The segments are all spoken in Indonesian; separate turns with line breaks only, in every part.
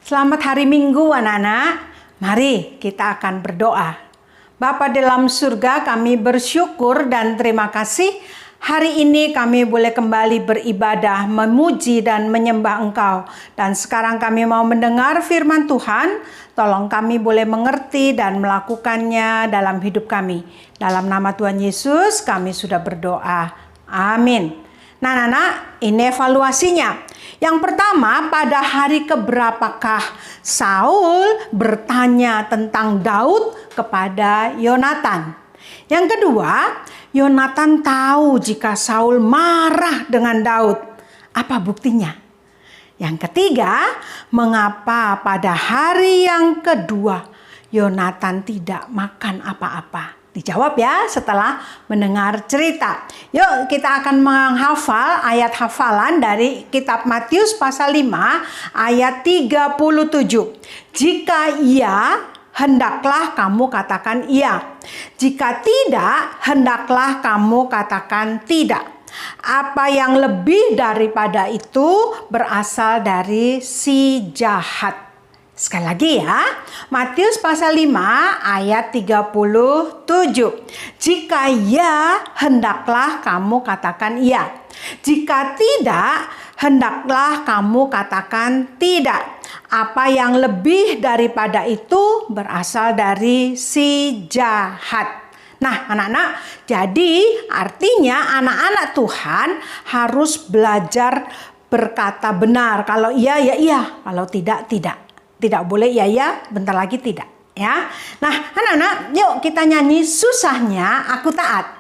Selamat hari Minggu anak-anak. Mari kita akan berdoa. Bapa dalam surga, kami bersyukur dan terima kasih. Hari ini kami boleh kembali beribadah, memuji dan menyembah Engkau. Dan sekarang kami mau mendengar firman Tuhan. Tolong kami boleh mengerti dan melakukannya dalam hidup kami. Dalam nama Tuhan Yesus kami sudah berdoa. Amin. Nah anak-anak, ini evaluasinya. Yang pertama, pada hari keberapakah Saul bertanya tentang Daud kepada Yonatan? Yang kedua, Yonatan tahu jika Saul marah dengan Daud. Apa buktinya? Yang ketiga, mengapa pada hari yang kedua Yonatan tidak makan apa-apa? Dijawab ya setelah mendengar cerita. Yuk kita akan menghafal ayat hafalan dari kitab Matius pasal 5 ayat 37. Jika iya, hendaklah kamu katakan iya. Jika tidak, hendaklah kamu katakan tidak. Apa yang lebih daripada itu berasal dari si jahat. Sekali lagi ya, Matius pasal 5 ayat 37. Jika ya, hendaklah kamu katakan iya. Jika tidak, hendaklah kamu katakan tidak. Apa yang lebih daripada itu berasal dari si jahat. Nah anak-anak, jadi artinya anak-anak Tuhan harus belajar berkata benar. Kalau iya, ya iya. Kalau tidak, tidak. Tidak boleh ya, bentar lagi tidak. Ya. Nah anak-anak, yuk kita nyanyi susahnya aku taat.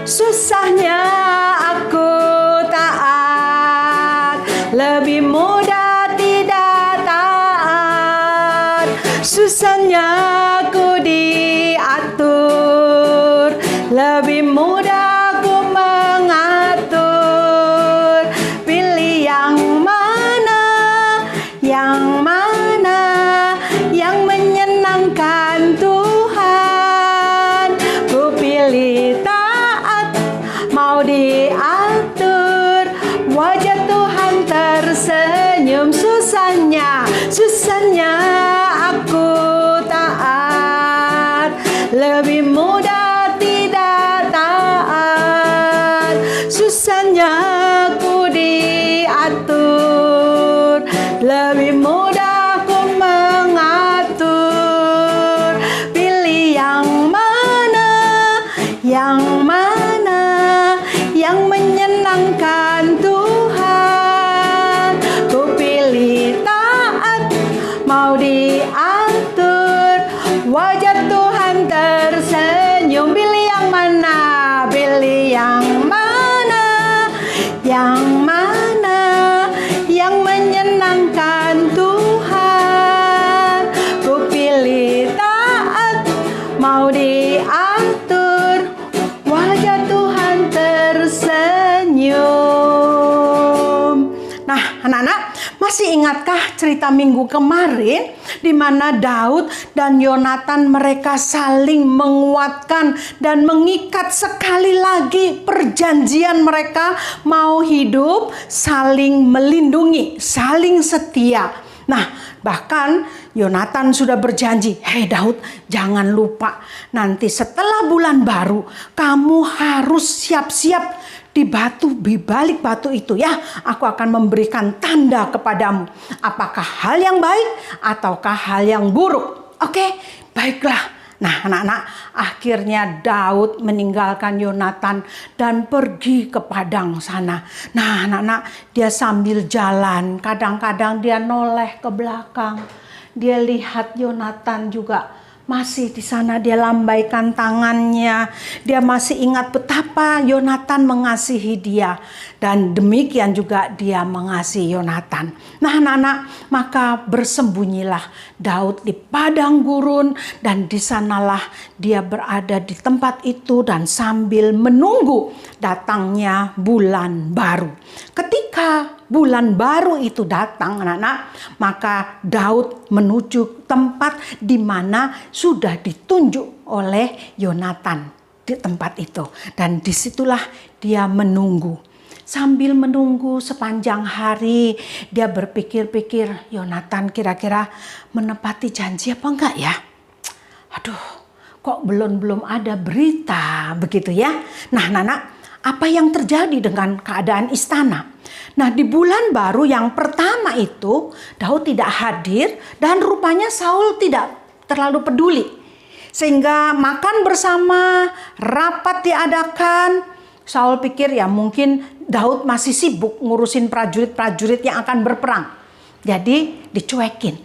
Susahnya aku taat, lebih mudah tidak taat. Susahnya aku diatur, lebih mudah aku mengatur. Pilih yang mana yang menyenangkan Tuhan. Ku pilih taat, mau diatur. Wajah Tuhan tersenyum. Susahnya aku taat, lebih mudah tidak taat. Susahnya aku diatur, lebih mudah aku mengatur. Pilih yang mana yang menyenangkan Tuhan. Ku pilih taat, mau diatur. Wajah Tuhan tersenyum. Pilih yang mana? Pilih yang mana? Yang menyenangkan Tuhan. Ku pilih taat, mau diatur. Wajah Tuhan tersenyum. Nah anak-anak, masih ingatkah cerita minggu kemarin di mana Daud dan Yonatan mereka saling menguatkan dan mengikat sekali lagi perjanjian mereka mau hidup saling melindungi, saling setia. Nah, bahkan Yonatan sudah berjanji, "Hei Daud, jangan lupa nanti setelah bulan baru kamu harus siap-siap di balik batu itu ya. Aku akan memberikan tanda kepadamu. Apakah hal yang baik ataukah hal yang buruk?" Oke, baiklah. Nah anak-anak, akhirnya Daud meninggalkan Yonatan dan pergi ke padang sana. Nah anak-anak, dia sambil jalan, kadang-kadang dia noleh ke belakang. Dia lihat Yonatan juga masih di sana, dia lambaikan tangannya. Dia masih ingat betapa Yonatan mengasihi dia. Dan demikian juga dia mengasihi Yonatan. Nah anak-anak, maka bersembunyilah Daud di padang gurun. Dan di sanalah dia berada di tempat itu dan sambil menunggu datangnya bulan baru. Ketika bulan baru itu datang anak-anak, maka Daud menuju tempat di mana sudah ditunjuk oleh Yonatan di tempat itu. Dan disitulah dia menunggu. Sambil menunggu sepanjang hari, dia berpikir-pikir, Yonatan kira-kira menepati janji apa enggak ya? Aduh, kok belum ada berita begitu ya? Nah, Nana, apa yang terjadi dengan keadaan istana? Nah, di bulan baru yang pertama itu, Daud tidak hadir dan rupanya Saul tidak terlalu peduli. Sehingga makan bersama, rapat diadakan. Saul pikir ya mungkin Daud masih sibuk ngurusin prajurit-prajurit yang akan berperang. Jadi dicuekin.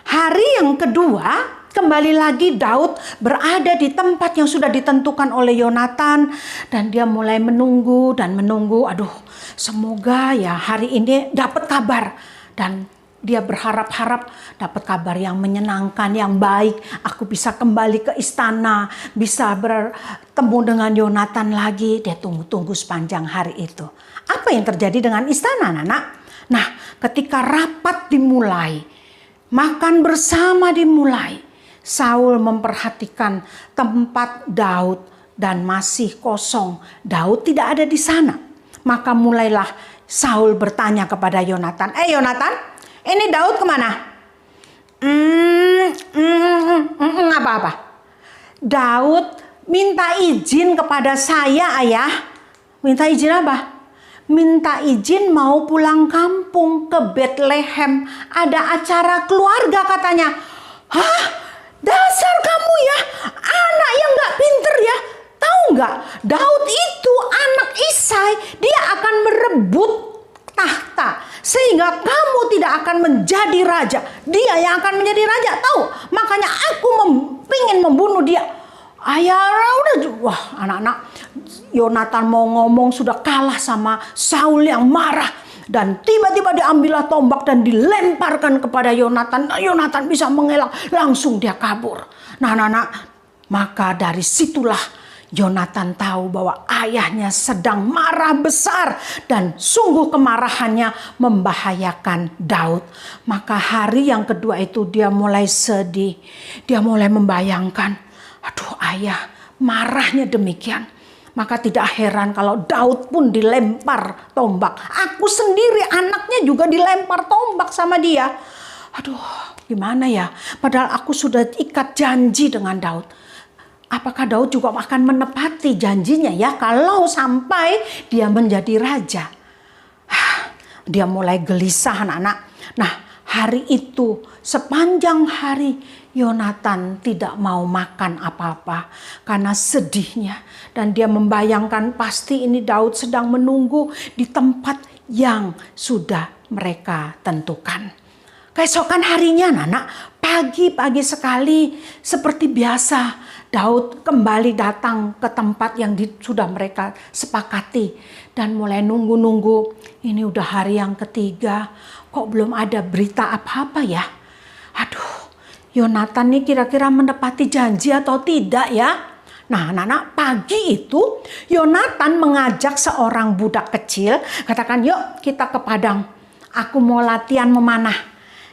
Hari yang kedua, kembali lagi Daud berada di tempat yang sudah ditentukan oleh Yonatan. Dan dia mulai menunggu dan menunggu. Aduh, semoga ya hari ini dapat kabar. Dan dia berharap-harap dapat kabar yang menyenangkan, yang baik. Aku bisa kembali ke istana, bisa bertemu dengan Yonatan lagi. Dia tunggu-tunggu sepanjang hari itu. Apa yang terjadi dengan istana, Nana? Nah, ketika rapat dimulai, makan bersama dimulai, Saul memperhatikan tempat Daud dan masih kosong. Daud tidak ada di sana. Maka mulailah Saul bertanya kepada Yonatan, Yonatan, ini Daud kemana? Apa-apa. Daud minta izin kepada saya, ayah. Minta izin apa? Minta izin mau pulang kampung ke Bethlehem. Ada acara keluarga katanya. Hah? Dasar kamu ya, anak yang gak pinter ya. Tahu gak? Daud itu anak Isai. Dia akan merebut tahta. Sehingga kamu tidak akan menjadi raja. Dia yang akan menjadi raja. Tahu? Makanya aku ingin membunuh dia. Ayah udah, wah anak-anak, Yonatan mau ngomong sudah kalah sama Saul yang marah. Dan tiba-tiba diambillah tombak dan dilemparkan kepada Yonatan. Yonatan bisa mengelak, langsung dia kabur. Nah anak-anak, maka dari situlah Yonatan tahu bahwa ayahnya sedang marah besar dan sungguh kemarahannya membahayakan Daud. Maka hari yang kedua itu dia mulai sedih. Dia mulai membayangkan, aduh ayah marahnya demikian. Maka tidak heran kalau Daud pun dilempar tombak. Aku sendiri anaknya juga dilempar tombak sama dia. Aduh gimana ya, padahal aku sudah ikat janji dengan Daud. Apakah Daud juga akan menepati janjinya ya kalau sampai dia menjadi raja? Dia mulai gelisah anak-anak. Nah hari itu sepanjang hari Yonatan tidak mau makan apa-apa karena sedihnya. Dan dia membayangkan pasti ini Daud sedang menunggu di tempat yang sudah mereka tentukan. Keesokan harinya anak-anak, pagi-pagi sekali seperti biasa Daud kembali datang ke tempat yang sudah mereka sepakati. Dan mulai nunggu-nunggu, ini udah hari yang ketiga, kok belum ada berita apa-apa ya? Aduh, Yonatan nih kira-kira menepati janji atau tidak ya? Nah anak-anak, pagi itu Yonatan mengajak seorang budak kecil, katakan yuk kita ke padang, aku mau latihan memanah.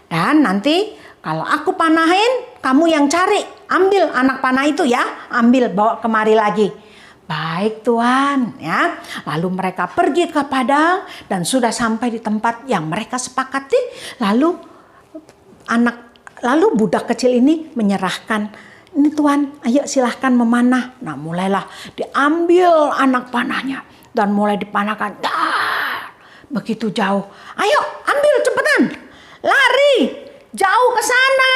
Dan nanti kalau aku panahin, kamu yang cari, ambil anak panah itu ya, ambil bawa kemari lagi. Baik Tuan ya. Lalu mereka pergi ke padang dan sudah sampai di tempat yang mereka sepakati. Lalu budak kecil ini menyerahkan, ini Tuan, ayo silahkan memanah. Nah mulailah diambil anak panahnya dan mulai dipanahkan. Begitu jauh, ayo ambil cepetan, lari jauh ke sana.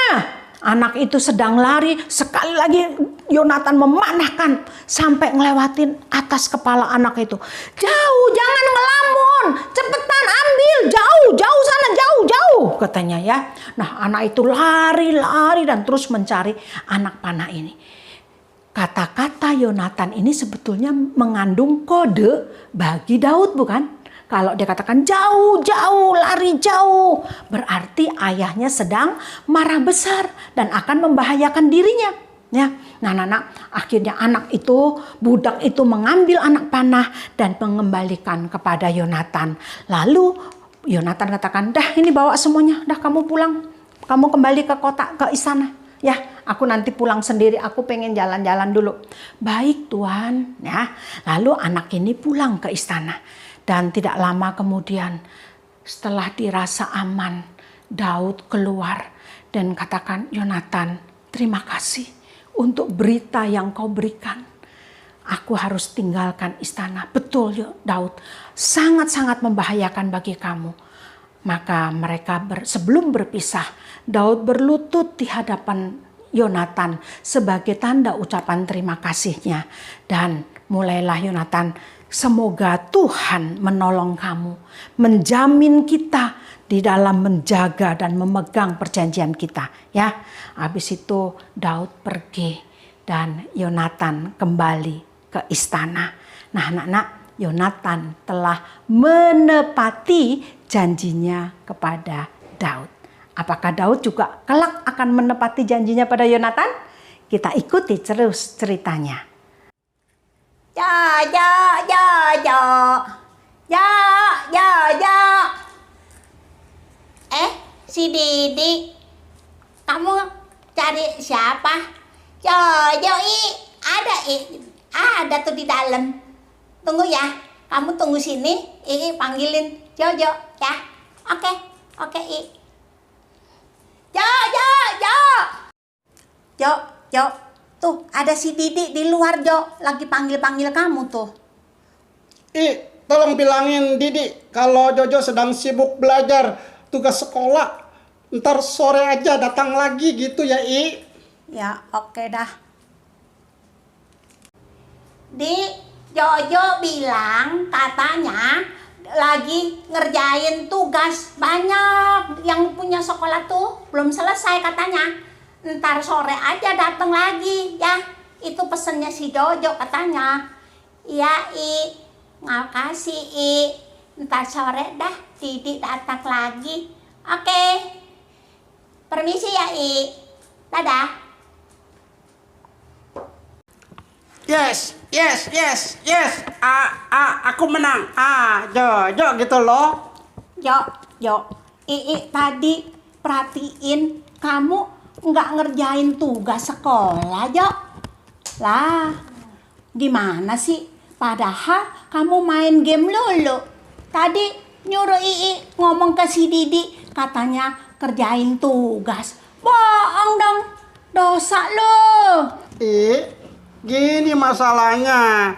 Anak itu sedang lari, sekali lagi Yonatan memanahkan sampai ngelewatin atas kepala anak itu. Jauh, jangan ngelamun, cepetan ambil, jauh sana, jauh katanya ya. Nah anak itu lari dan terus mencari anak panah ini. Kata-kata Yonatan ini sebetulnya mengandung kode bagi Daud bukan? Kalau dia katakan jauh, lari jauh, berarti ayahnya sedang marah besar dan akan membahayakan dirinya. Ya, nah, akhirnya budak itu mengambil anak panah dan mengembalikan kepada Yonatan. Lalu Yonatan katakan, dah ini bawa semuanya, dah kamu pulang, kamu kembali ke kota, ke istana. Ya, aku nanti pulang sendiri, aku pengen jalan-jalan dulu. Baik Tuan, ya. Lalu anak ini pulang ke istana. Dan tidak lama kemudian, setelah dirasa aman, Daud keluar dan katakan, Yonatan, terima kasih untuk berita yang kau berikan. Aku harus tinggalkan istana. Betul ya Daud, sangat-sangat membahayakan bagi kamu. Maka mereka sebelum berpisah, Daud berlutut di hadapan Yonatan sebagai tanda ucapan terima kasihnya. Dan mulailah Yonatan, semoga Tuhan menolong kamu, menjamin kita di dalam menjaga dan memegang perjanjian kita. Ya, habis itu Daud pergi dan Yonatan kembali ke istana. Nah anak-anak, Yonatan telah menepati janjinya kepada Daud. Apakah Daud juga kelak akan menepati janjinya pada Yonatan? Kita ikuti terus ceritanya.
Si Didi, kamu cari siapa? Jojo, ada tuh di dalam. Tunggu ya, kamu tunggu sini, panggilin Jojo ya. Oke, Jo, tuh ada si Didi di luar, Jo, lagi panggil-panggil kamu tuh.
Tolong bilangin Didi kalau Jojo sedang sibuk belajar tugas sekolah. Ntar sore aja datang lagi gitu ya,
Ya, oke dah. Jojo bilang katanya lagi ngerjain tugas banyak yang punya sekolah tuh belum selesai katanya. Ntar sore aja datang lagi ya. Itu pesennya si Jojo katanya. Iya, makasih, Ntar sore dah Didi datang lagi. Oke. Permisi ya, Dadah.
Yes. Aku menang. Jojo gitu loh.
Jo, tadi perhatiin kamu nggak ngerjain tugas sekolah, Jo. Lah, gimana sih? Padahal kamu main game lulu. Tadi nyuruh ngomong ke si Didi, katanya kerjain tugas. Bohong dong, dosa lo.
Gini masalahnya.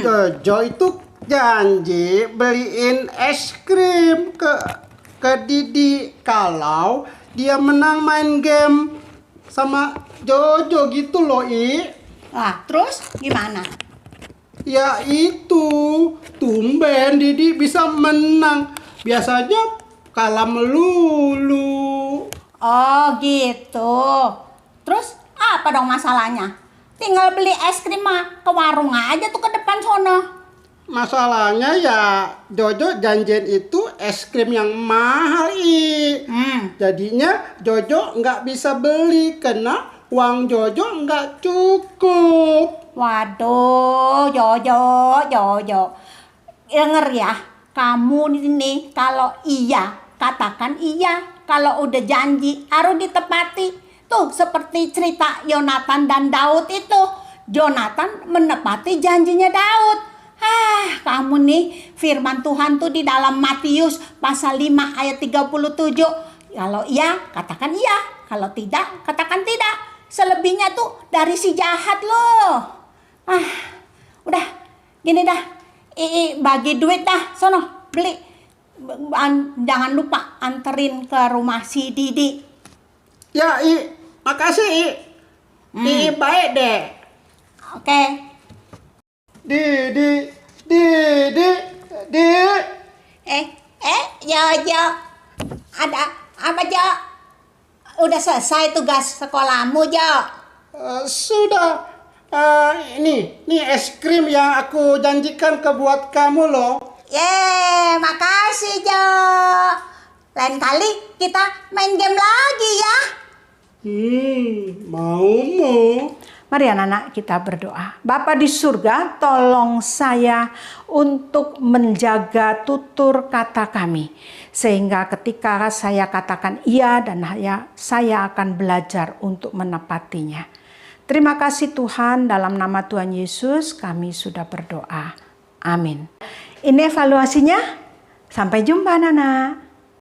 Jojo itu janji beliin es krim ke Didi kalau dia menang main game sama Jojo gitu loh,
Lah, terus gimana?
Ya itu, tumben Didi bisa menang. Biasanya kalah melulu.
Oh gitu. Terus apa dong masalahnya? Tinggal beli es krim mah ke warung aja tuh ke depan sono.
Masalahnya ya Jojo janjian itu es krim yang mahal, Jadinya Jojo nggak bisa beli karena uang Jojo nggak cukup.
Waduh, Jojo. Denger ya, kamu ini kalau iya, katakan iya. Kalau udah janji, harus ditepati. Tuh, seperti cerita Yonatan dan Daud itu. Yonatan menepati janjinya Daud. Kamu nih, firman Tuhan tuh di dalam Matius pasal 5 ayat 37. Kalau iya, katakan iya. Kalau tidak, katakan tidak. Selebihnya tuh dari si jahat loh. Udah, gini dah. Bagi duit dah, sono, beli. Jangan lupa anterin ke rumah si Didi.
Ya, makasih, baik deh.
Oke.
Didi.
Jojo. Ada apa, Jo? Udah selesai tugas sekolahmu, Jo?
Sudah. Ini es krim yang aku janjikan buat kamu loh.
Makasih, Jo. Lain kali kita main game lagi ya.
Mau.
Mari anak-anak kita berdoa. Bapa di surga, tolong saya untuk menjaga tutur kata kami. Sehingga ketika saya katakan iya dan saya akan belajar untuk menepatinya. Terima kasih Tuhan, dalam nama Tuhan Yesus kami sudah berdoa. Amin. Ini evaluasinya. Sampai jumpa, Nana.